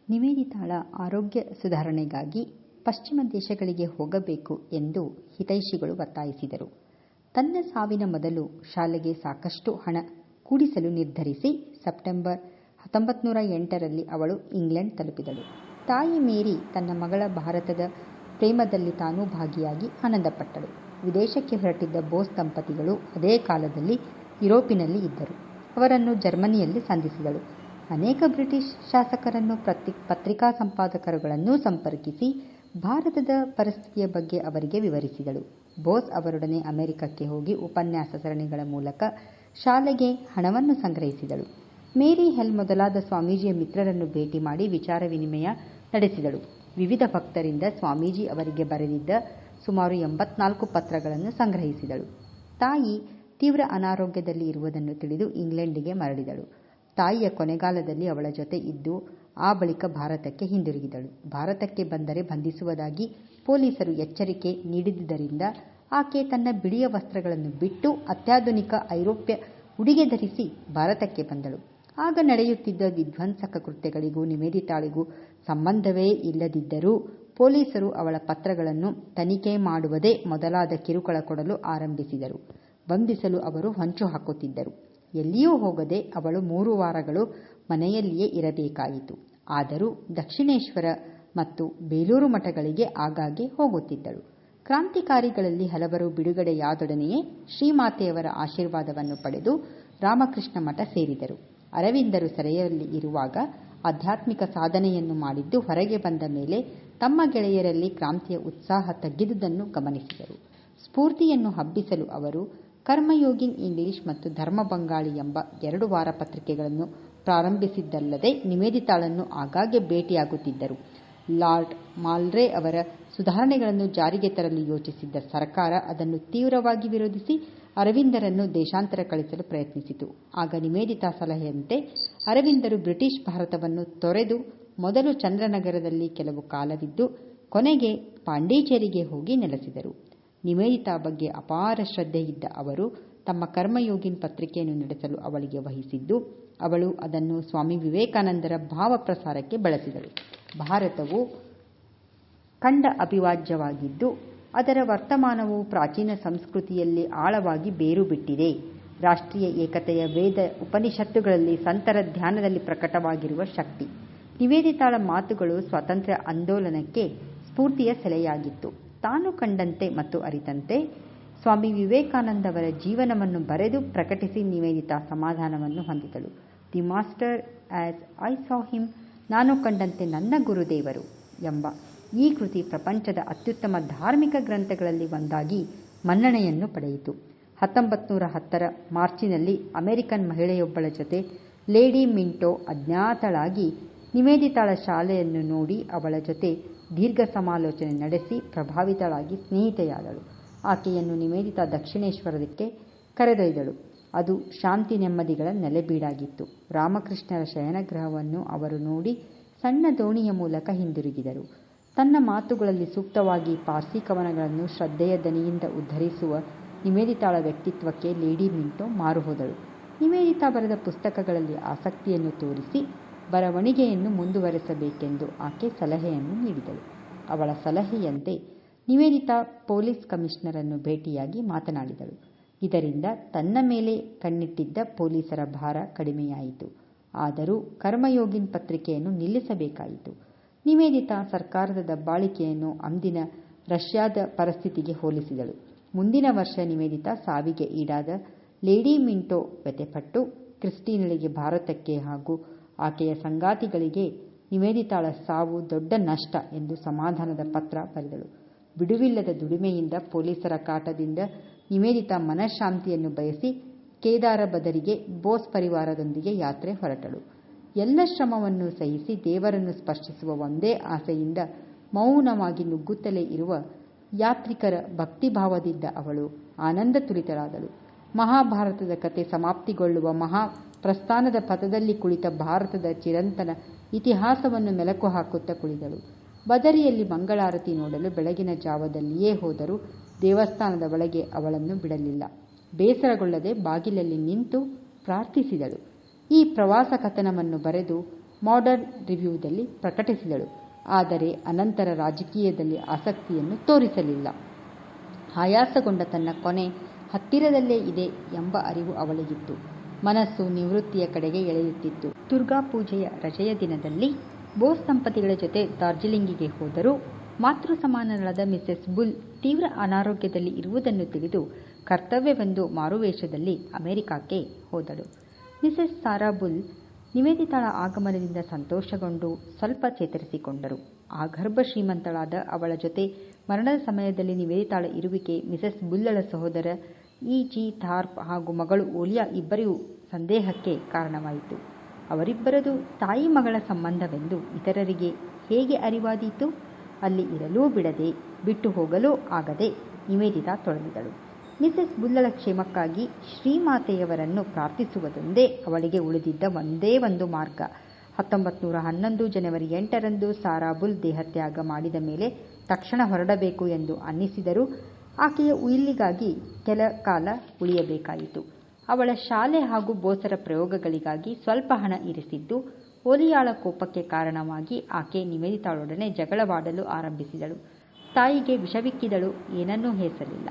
ನಿವೇದಿತಾಳ ಆರೋಗ್ಯ ಸುಧಾರಣೆಗಾಗಿ ಪಶ್ಚಿಮ ದೇಶಗಳಿಗೆ ಹೋಗಬೇಕು ಎಂದು ಹಿತೈಷಿಗಳು ಒತ್ತಾಯಿಸಿದರು. ತನ್ನ ಸಾವಿನ ಮೊದಲು ಶಾಲೆಗೆ ಸಾಕಷ್ಟು ಹಣ ಕೂಡಿಸಲು ನಿರ್ಧರಿಸಿ ಸೆಪ್ಟೆಂಬರ್ 1908ರಲ್ಲಿ ಅವಳು ಇಂಗ್ಲೆಂಡ್ ತಲುಪಿದಳು. ತಾಯಿ ಮೇರಿ ತನ್ನ ಮಗಳ ಭಾರತದ ಪ್ರೇಮದಲ್ಲಿ ತಾನೂ ಭಾಗಿಯಾಗಿ ಆನಂದಪಟ್ಟಳು. ವಿದೇಶಕ್ಕೆ ಹೊರಟಿದ್ದ ಬೋಸ್ ದಂಪತಿಗಳು ಅದೇ ಕಾಲದಲ್ಲಿ ಯುರೋಪಿನಲ್ಲಿ ಇದ್ದರು. ಅವರನ್ನು ಜರ್ಮನಿಯಲ್ಲಿ ಸಂಧಿಸಿದಳು. ಅನೇಕ ಬ್ರಿಟಿಷ್ ಶಾಸಕರನ್ನು, ಪತ್ರಿಕಾ ಸಂಪಾದಕರುಗಳನ್ನೂ ಸಂಪರ್ಕಿಸಿ ಭಾರತದ ಪರಿಸ್ಥಿತಿಯ ಬಗ್ಗೆ ಅವರಿಗೆ ವಿವರಿಸಿದಳು. ಬೋಸ್ ಅವರೊಡನೆ ಅಮೆರಿಕಕ್ಕೆ ಹೋಗಿ ಉಪನ್ಯಾಸ ಸರಣಿಗಳ ಮೂಲಕ ಶಾಲೆಗೆ ಹಣವನ್ನು ಸಂಗ್ರಹಿಸಿದಳು. ಮೇರಿ ಹೆಲ್ ಮೊದಲಾದ ಸ್ವಾಮೀಜಿಯ ಮಿತ್ರರನ್ನು ಭೇಟಿ ಮಾಡಿ ವಿಚಾರ ವಿನಿಮಯ ನಡೆಸಿದಳು. ವಿವಿಧ ಭಕ್ತರಿಂದ ಸ್ವಾಮೀಜಿ ಅವರಿಗೆ ಬರೆದಿದ್ದ ಸುಮಾರು 84 ಪತ್ರಗಳನ್ನು ಸಂಗ್ರಹಿಸಿದಳು. ತಾಯಿ ತೀವ್ರ ಅನಾರೋಗ್ಯದಲ್ಲಿ ಇರುವುದನ್ನು ತಿಳಿದು ಇಂಗ್ಲೆಂಡಿಗೆ ಮರಳಿದಳು. ತಾಯಿಯ ಕೊನೆಗಾಲದಲ್ಲಿ ಅವಳ ಜೊತೆ ಇದ್ದು ಆ ಬಳಿಕ ಭಾರತಕ್ಕೆ ಹಿಂದಿರುಗಿದಳು. ಭಾರತಕ್ಕೆ ಬಂದರೆ ಬಂಧಿಸುವುದಾಗಿ ಪೊಲೀಸರು ಎಚ್ಚರಿಕೆ ನೀಡಿದ್ದರಿಂದ ಆಕೆ ತನ್ನ ಬಿಳಿಯ ವಸ್ತ್ರಗಳನ್ನು ಬಿಟ್ಟು ಅತ್ಯಾಧುನಿಕ ಐರೋಪ್ಯ ಉಡುಗೆ ಧರಿಸಿ ಭಾರತಕ್ಕೆ ಬಂದಳು. ಆಗ ನಡೆಯುತ್ತಿದ್ದ ವಿಧ್ವಂಸಕ ಕೃತ್ಯಗಳಿಗೂ ನಿವೇದಿತಾಳಿಗೂ ಸಂಬಂಧವೇ ಇಲ್ಲದಿದ್ದರೂ ಪೊಲೀಸರು ಅವಳ ಪತ್ರಗಳನ್ನು ತನಿಖೆ ಮಾಡುವುದೇ ಮೊದಲಾದ ಕಿರುಕುಳ ಕೊಡಲು ಆರಂಭಿಸಿದರು. ಬಂಧಿಸಲು ಅವರು ಹೊಂಚು ಹಾಕುತ್ತಿದ್ದರು. ಎಲ್ಲಿಯೂ ಹೋಗದೆ ಅವಳು 3 ವಾರಗಳು ಮನೆಯಲ್ಲಿಯೇ ಇರಬೇಕಾಯಿತು. ಆದರೂ ದಕ್ಷಿಣೇಶ್ವರ ಮತ್ತು ಬೇಲೂರು ಮಠಗಳಿಗೆ ಆಗಾಗ್ಗೆ ಹೋಗುತ್ತಿದ್ದಳು. ಕ್ರಾಂತಿಕಾರಿಗಳಲ್ಲಿ ಹಲವರು ಬಿಡುಗಡೆಯಾದೊಡನೆಯೇ ಶ್ರೀಮಾತೆಯವರ ಆಶೀರ್ವಾದವನ್ನು ಪಡೆದು ರಾಮಕೃಷ್ಣ ಮಠ ಸೇರಿದರು. ಅರವಿಂದರು ಸೆರೆಯಲ್ಲಿ ಇರುವಾಗ ಆಧ್ಯಾತ್ಮಿಕ ಸಾಧನೆಯನ್ನು ಮಾಡಿದ್ದು ಹೊರಗೆ ಬಂದ ಮೇಲೆ ತಮ್ಮ ಗೆಳೆಯರಲ್ಲಿ ಕ್ರಾಂತಿಯ ಉತ್ಸಾಹ ತಗ್ಗಿದುದನ್ನು ಗಮನಿಸಿದರು. ಸ್ಫೂರ್ತಿಯನ್ನು ಹಬ್ಬಿಸಲು ಅವರು ಕರ್ಮಯೋಗಿನ್ ಇಂಗ್ಲಿಷ್ ಮತ್ತು ಧರ್ಮ ಬಂಗಾಳಿ ಎಂಬ 2 ವಾರಪತ್ರಿಕೆಗಳನ್ನು ಪ್ರಾರಂಭಿಸಿದ್ದಲ್ಲದೆ ನಿವೇದಿತಾಳನ್ನು ಆಗಾಗ್ಗೆ ಭೇಟಿಯಾಗುತ್ತಿದ್ದರು. ಲಾರ್ಡ್ ಮಾಲ್ರೇ ಅವರ ಸುಧಾರಣೆಗಳನ್ನು ಜಾರಿಗೆ ತರಲು ಯೋಚಿಸಿದ್ದ ಸರ್ಕಾರ ಅದನ್ನು ತೀವ್ರವಾಗಿ ವಿರೋಧಿಸಿ ಅರವಿಂದರನ್ನು ದೇಶಾಂತರ ಕಳಿಸಲು ಪ್ರಯತ್ನಿಸಿತು. ಆಗ ನಿವೇದಿತಾ ಸಲಹೆಯಂತೆ ಅರವಿಂದರು ಬ್ರಿಟಿಷ್ ಭಾರತವನ್ನು ತೊರೆದು ಮೊದಲು ಚಂದ್ರನಗರದಲ್ಲಿ ಕೆಲವು ಕಾಲವಿದ್ದು ಕೊನೆಗೆ ಪಾಂಡಿಚೇರಿಗೆ ಹೋಗಿ ನೆಲೆಸಿದರು. ನಿವೇದಿತಾ ಬಗ್ಗೆ ಅಪಾರ ಶ್ರದ್ಧೆಯಿದ್ದ ಅವರು ತಮ್ಮ ಕರ್ಮಯೋಗಿನ್ ಪತ್ರಿಕೆಯನ್ನು ನಡೆಸಲು ಅವಳಿಗೆ ವಹಿಸಿದ್ದು, ಅವಳು ಅದನ್ನು ಸ್ವಾಮಿ ವಿವೇಕಾನಂದರ ಭಾವ ಪ್ರಸಾರಕ್ಕೆ ಬಳಸಿದಳು. ಭಾರತವು ಖಂಡ ಅವಿಭಾಜ್ಯವಾಗಿದ್ದು ಅದರ ವರ್ತಮಾನವು ಪ್ರಾಚೀನ ಸಂಸ್ಕೃತಿಯಲ್ಲಿ ಆಳವಾಗಿ ಬೇರು ಬಿಟ್ಟಿದೆ. ರಾಷ್ಟ್ರೀಯ ಏಕತೆಯ ವೇದ ಉಪನಿಷತ್ತುಗಳಲ್ಲಿ ಸಂತರ ಧ್ಯಾನದಲ್ಲಿ ಪ್ರಕಟವಾಗಿರುವ ಶಕ್ತಿ. ನಿವೇದಿತಾಳ ಮಾತುಗಳು ಸ್ವಾತಂತ್ರ್ಯ ಆಂದೋಲನಕ್ಕೆ ಸ್ಫೂರ್ತಿಯ ಸೆಲೆಯಾಗಿತ್ತು. ತಾನು ಕಂಡಂತೆ ಮತ್ತು ಅರಿತಂತೆ ಸ್ವಾಮಿ ವಿವೇಕಾನಂದವರ ಜೀವನವನ್ನು ಬರೆದು ಪ್ರಕಟಿಸಿ ನಿವೇದಿತಾ ಸಮಾಧಾನವನ್ನು ಹೊಂದಿದಳು. The master as I saw him, ನಾನು ಕಂಡಂತೆ ನನ್ನ ಗುರುದೇವರು ಎಂಬ ಈ ಕೃತಿ ಪ್ರಪಂಚದ ಅತ್ಯುತ್ತಮ ಧಾರ್ಮಿಕ ಗ್ರಂಥಗಳಲ್ಲಿ ಒಂದಾಗಿ ಮನ್ನಣೆಯನ್ನು ಪಡೆಯಿತು. 1910ರ ಮಾರ್ಚಿನಲ್ಲಿ ಅಮೆರಿಕನ್ ಮಹಿಳೆಯೊಬ್ಬಳ ಜೊತೆ ಲೇಡಿ ಮಿಂಟೋ ಅಜ್ಞಾತಳಾಗಿ ನಿವೇದಿತಾಳ ಶಾಲೆಯನ್ನು ನೋಡಿ ಅವಳ ಜೊತೆ ದೀರ್ಘ ಸಮಾಲೋಚನೆ ನಡೆಸಿ ಪ್ರಭಾವಿತಳಾಗಿ ಸ್ನೇಹಿತೆಯಾದಳು. ಆಕೆಯನ್ನು ನಿವೇದಿತಾ ದಕ್ಷಿಣೇಶ್ವರಕ್ಕೆ ಕರೆದೊಯ್ದಳು. ಅದು ಶಾಂತಿ ನೆಮ್ಮದಿಗಳ ನೆಲೆಬೀಡಾಗಿತ್ತು. ರಾಮಕೃಷ್ಣರ ಶಯನಗೃಹವನ್ನು ಅವರು ನೋಡಿ ಸಣ್ಣ ದೋಣಿಯ ಮೂಲಕ ಹಿಂದಿರುಗಿದರು. ತನ್ನ ಮಾತುಗಳಲ್ಲಿ ಸೂಕ್ತವಾಗಿ ಪಾರ್ಸಿ ಕವನಗಳನ್ನು ಶ್ರದ್ಧೆಯ ದನಿಯಿಂದ ಉದ್ಧರಿಸುವ ನಿವೇದಿತಾಳ ವ್ಯಕ್ತಿತ್ವಕ್ಕೆ ಲೇಡಿ ಮಿಂಟೋ ಮಾರುಹೋದಳು. ನಿವೇದಿತಾ ಬರೆದ ಪುಸ್ತಕಗಳಲ್ಲಿ ಆಸಕ್ತಿಯನ್ನು ತೋರಿಸಿ ಬರವಣಿಗೆಯನ್ನು ಮುಂದುವರೆಸಬೇಕೆಂದು ಆಕೆ ಸಲಹೆಯನ್ನು ನೀಡಿದಳು. ಅವಳ ಸಲಹೆಯಂತೆ ನಿವೇದಿತಾ ಪೊಲೀಸ್ ಕಮಿಷನರನ್ನು ಭೇಟಿಯಾಗಿ ಮಾತನಾಡಿದಳು. ಇದರಿಂದ ತನ್ನ ಮೇಲೆ ಕಣ್ಣಿಟ್ಟಿದ್ದ ಪೊಲೀಸರ ಭಾರ ಕಡಿಮೆಯಾಯಿತು. ಆದರೂ ಕರ್ಮಯೋಗಿನ್ ಪತ್ರಿಕೆಯನ್ನು ನಿಲ್ಲಿಸಬೇಕಾಯಿತು. ನಿವೇದಿತಾ ಸರ್ಕಾರದ ದಬ್ಬಾಳಿಕೆಯನ್ನು ಅಂದಿನ ರಷ್ಯಾದ ಪರಿಸ್ಥಿತಿಗೆ ಹೋಲಿಸಿದಳು. ಮುಂದಿನ ವರ್ಷ ನಿವೇದಿತಾ ಸಾವಿಗೆ ಈಡಾದ ಲೇಡಿ ಮಿಂಟೋ ವ್ಯಥೆಪಟ್ಟು ಕ್ರಿಸ್ಟಿನಳಿಗೆ, ಭಾರತಕ್ಕೆ ಹಾಗೂ ಆಕೆಯ ಸಂಗಾತಿಗಳಿಗೆ ನಿವೇದಿತಾಳ ಸಾವು ದೊಡ್ಡ ನಷ್ಟ ಎಂದು ಸಮಾಧಾನದ ಪತ್ರ ಬರೆದಳು. ಬಿಡುವಿಲ್ಲದ ದುಡಿಮೆಯಿಂದ, ಪೊಲೀಸರ ಕಾಟದಿಂದ ನಿವೇದಿತಾ ಮನಃಶಾಂತಿಯನ್ನು ಬಯಸಿ ಕೇದಾರ ಬದರಿಗೆ ಬೋಸ್ ಪರಿವಾರದೊಂದಿಗೆ ಯಾತ್ರೆ ಹೊರಟಳು. ಎಲ್ಲ ಶ್ರಮವನ್ನು ಸಹಿಸಿ ದೇವರನ್ನು ಸ್ಪರ್ಶಿಸುವ ಒಂದೇ ಆಸೆಯಿಂದ ಮೌನವಾಗಿ ನುಗ್ಗುತ್ತಲೇ ಇರುವ ಯಾತ್ರಿಕರ ಭಕ್ತಿಭಾವದಿಂದ ಅವಳು ಆನಂದ ತುಲಿತಳಾದಳು. ಮಹಾಭಾರತದ ಕತೆ ಸಮಾಪ್ತಿಗೊಳ್ಳುವ ಮಹಾ ಪ್ರಸ್ಥಾನದ ಪಥದಲ್ಲಿ ಕುಳಿತ ಭಾರತದ ಚಿರಂತನ ಇತಿಹಾಸವನ್ನು ಮೆಲುಕು ಹಾಕುತ್ತಾ ಕುಳಿತಳು. ಬದರಿಯಲ್ಲಿ ಮಂಗಳಾರತಿ ನೋಡಲು ಬೆಳಗಿನ ಜಾವದಲ್ಲಿಯೇ ಹೋದರೂ ದೇವಸ್ಥಾನದ ಒಳಗೆ ಅವಳನ್ನು ಬಿಡಲಿಲ್ಲ. ಬೇಸರಗೊಳ್ಳದೆ ಬಾಗಿಲಲ್ಲಿ ನಿಂತು ಪ್ರಾರ್ಥಿಸಿದಳು. ಈ ಪ್ರವಾಸ ಕಥನವನ್ನು ಬರೆದು ಮಾಡರ್ನ್ ರಿವ್ಯೂದಲ್ಲಿ ಪ್ರಕಟಿಸಿದಳು. ಆದರೆ ಅನಂತರ ರಾಜಕೀಯದಲ್ಲಿ ಆಸಕ್ತಿಯನ್ನು ತೋರಿಸಲಿಲ್ಲ. ಆಯಾಸಗೊಂಡ ತನ್ನ ಕೊನೆ ಹತ್ತಿರದಲ್ಲೇ ಇದೆ ಎಂಬ ಅರಿವು ಅವಳಿಗಿತ್ತು. ಮನಸ್ಸು ನಿವೃತ್ತಿಯ ಕಡೆಗೆ ಎಳೆಯುತ್ತಿತ್ತು. ದುರ್ಗಾ ಪೂಜೆಯ ರಜೆಯ ದಿನದಲ್ಲಿ ಬೋಸ್ ದಂಪತಿಗಳ ಜೊತೆ ಡಾರ್ಜಿಲಿಂಗಿಗೆ ಹೋದರೂ ಮಾತೃ ಸಮಾನರಾದ ಮಿಸೆಸ್ ಬುಲ್ ತೀವ್ರ ಅನಾರೋಗ್ಯದಲ್ಲಿ ಇರುವುದನ್ನು ತಿಳಿದು ಕರ್ತವ್ಯವೆಂದು ಮಾರುವೇಷದಲ್ಲಿ ಅಮೆರಿಕಕ್ಕೆ ಹೋದಳು. ಮಿಸೆಸ್ ಸಾರಾ ಬುಲ್ ನಿವೇದಿತಾಳ ಆಗಮನದಿಂದ ಸಂತೋಷಗೊಂಡು ಸ್ವಲ್ಪ ಚೇತರಿಸಿಕೊಂಡರು. ಆಗರ್ಭ ಶ್ರೀಮಂತಳಾದ ಅವಳ ಜೊತೆ ಮರಣದ ಸಮಯದಲ್ಲಿ ನಿವೇದಿತಾಳ ಇರುವಿಕೆ ಮಿಸೆಸ್ ಬುಲ್ಲಳ ಸಹೋದರ ಇ.ಜಿ. ಥಾರ್ಪ್ ಹಾಗೂ ಮಗಳು ಓಲಿಯಾ ಇಬ್ಬರಿಗೂ ಸಂದೇಹಕ್ಕೆ ಕಾರಣವಾಯಿತು. ಅವರಿಬ್ಬರದು ತಾಯಿ ಮಗಳ ಸಂಬಂಧವೆಂದು ಇತರರಿಗೆ ಹೇಗೆ ಅರಿವಾದೀತು? ಅಲ್ಲಿ ಇರಲೂ ಬಿಡದೆ, ಬಿಟ್ಟು ಹೋಗಲೂ ಆಗದೆ ನಿವೇದಿತಾ ತೊಳಲಿದಳು. ಮಿಸೆಸ್ ಬುಲ್ಲಳ ಕ್ಷೇಮಕ್ಕಾಗಿ ಶ್ರೀಮಾತೆಯವರನ್ನು ಪ್ರಾರ್ಥಿಸುವುದೊಂದೇ ಅವಳಿಗೆ ಉಳಿದಿದ್ದ ಒಂದೇ ಒಂದು ಮಾರ್ಗ. 1911 ಜನವರಿ 8ರಂದು ಸಾರಾ ಬುಲ್ ದೇಹತ್ಯಾಗ ಮಾಡಿದ ಮೇಲೆ ತಕ್ಷಣ ಹೊರಡಬೇಕು ಎಂದು ಅನ್ನಿಸಿದರೂ ಆಕೆಯ ಉಯಿಲಿಗಾಗಿ ಕೆಲ ಕಾಲ ಉಳಿಯಬೇಕಾಯಿತು. ಅವಳ ಶಾಲೆ ಹಾಗೂ ಬೋಸರ ಪ್ರಯೋಗಗಳಿಗಾಗಿ ಸ್ವಲ್ಪ ಹಣ ಇರಿಸಿದ್ದು ಓಲಿಯಾಳ ಕೋಪಕ್ಕೆ ಕಾರಣವಾಗಿ ಆಕೆ ನಿವೇದಿತಾಳೊಡನೆ ಜಗಳವಾಡಲು ಆರಂಭಿಸಿದಳು. ತಾಯಿಗೆ ವಿಷವಿಕ್ಕಿದಳು. ಏನನ್ನೂ ಹೇಸಲಿಲ್ಲ,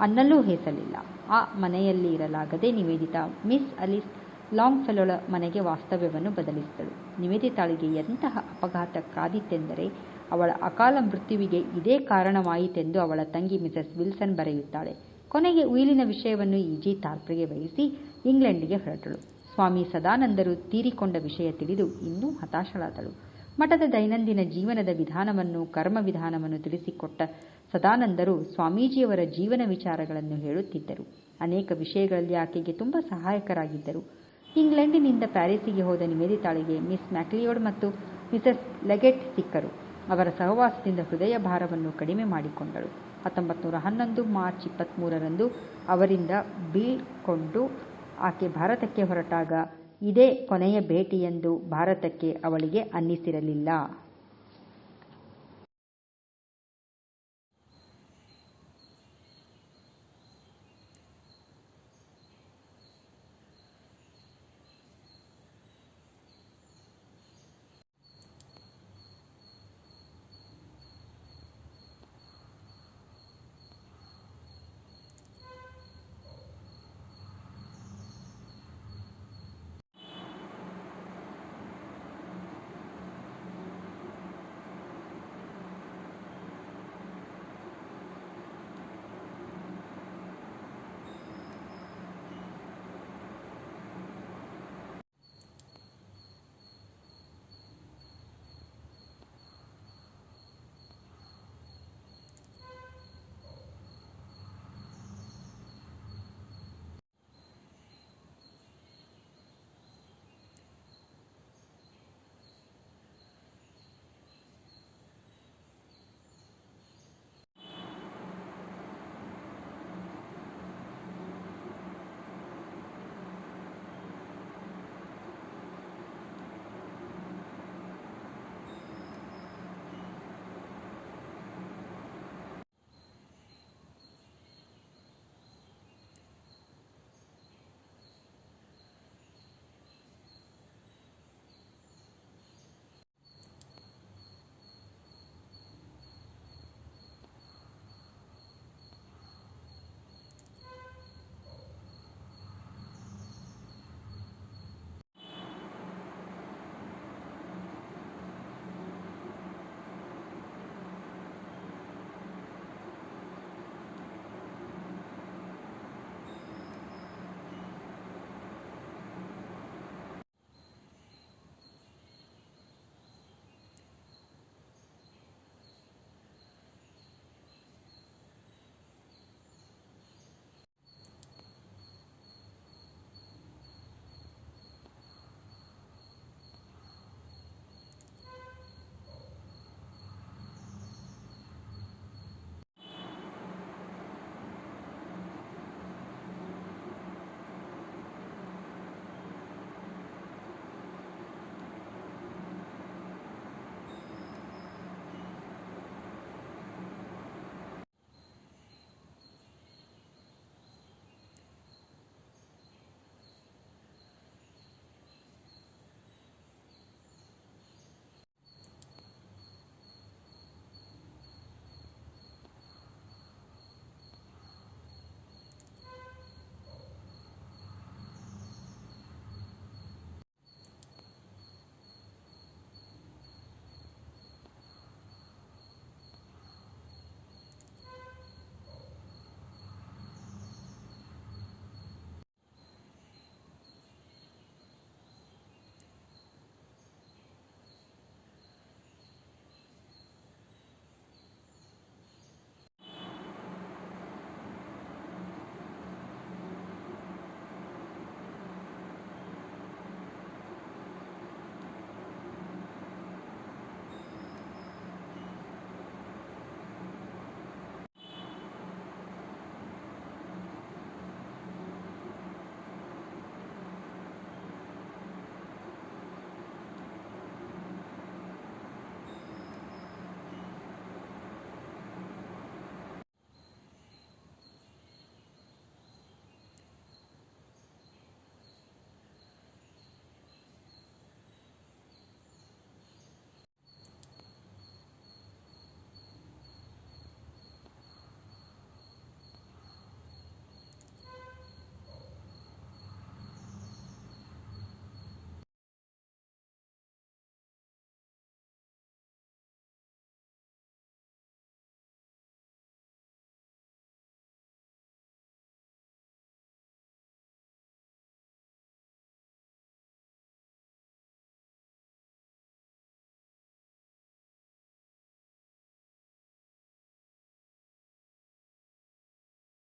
ಅನ್ನಲ್ಲೂ ಹೇಸಲಿಲ್ಲ. ಆ ಮನೆಯಲ್ಲಿ ಇರಲಾಗದೆ ನಿವೇದಿತಾ ಮಿಸ್ ಅಲಿಸ್ ಲಾಂಗ್ಫೆಲೋಳ ಮನೆಗೆ ವಾಸ್ತವ್ಯವನ್ನು ಬದಲಿಸಿದಳು. ನಿವೇದಿತಾಳಿಗೆ ಎಂತಹ ಅಪಘಾತ ಕಾದಿತೆಂದರೆ ಅವಳ ಅಕಾಲ ಮೃತ್ಯುವಿಗೆ ಇದೇ ಕಾರಣವಾಯಿತೆಂದು ಅವಳ ತಂಗಿ ಮಿಸೆಸ್ ವಿಲ್ಸನ್ ಬರೆಯುತ್ತಾಳೆ. ಕೊನೆಗೆ ಉಯಿಲಿನ ವಿಷಯವನ್ನು ಇ.ಜಿ. ಥಾರ್ಪ್ರಿಗೆ ವಹಿಸಿ ಇಂಗ್ಲೆಂಡಿಗೆ ಹೊರಟಳು. ಸ್ವಾಮಿ ಸದಾನಂದರು ತೀರಿಕೊಂಡ ವಿಷಯ ತಿಳಿದು ಇನ್ನೂ ಹತಾಶಳಾದಳು. ಮಠದ ದೈನಂದಿನ ಜೀವನದ ವಿಧಾನವನ್ನು, ಕರ್ಮ ವಿಧಾನವನ್ನು ತಿಳಿಸಿಕೊಟ್ಟ ಸದಾನಂದರು ಸ್ವಾಮೀಜಿಯವರ ಜೀವನ ವಿಚಾರಗಳನ್ನು ಹೇಳುತ್ತಿದ್ದರು. ಅನೇಕ ವಿಷಯಗಳಲ್ಲಿ ಆಕೆಗೆ ತುಂಬ ಸಹಾಯಕರಾಗಿದ್ದರು. ಇಂಗ್ಲೆಂಡಿನಿಂದ ಪ್ಯಾರಿಸಿಗೆ ಹೋದ ನಿವೇದಿತಾಳಿಗೆ ಮಿಸ್ ಮ್ಯಾಕ್ಲಿಯೋಡ್ ಮತ್ತು ಮಿಸೆಸ್ ಲೆಗೆಟ್ ಸಿಕ್ಕರು. ಅವರ ಸಹವಾಸದಿಂದ ಹೃದಯ ಭಾರವನ್ನು ಕಡಿಮೆ ಮಾಡಿಕೊಂಡಳು. 1911 ಮಾರ್ಚ್ 23ರಂದು ಅವರಿಂದ ಬೀಳ್ಕೊಂಡು ಆಕೆ ಭಾರತಕ್ಕೆ ಹೊರಟಾಗ ಇದೇ ಕೊನೆಯ ಭೇಟಿಯೆಂದು ಭಾರತಕ್ಕೆ ಅವಳಿಗೆ ಅನ್ನಿಸಿರಲಿಲ್ಲ.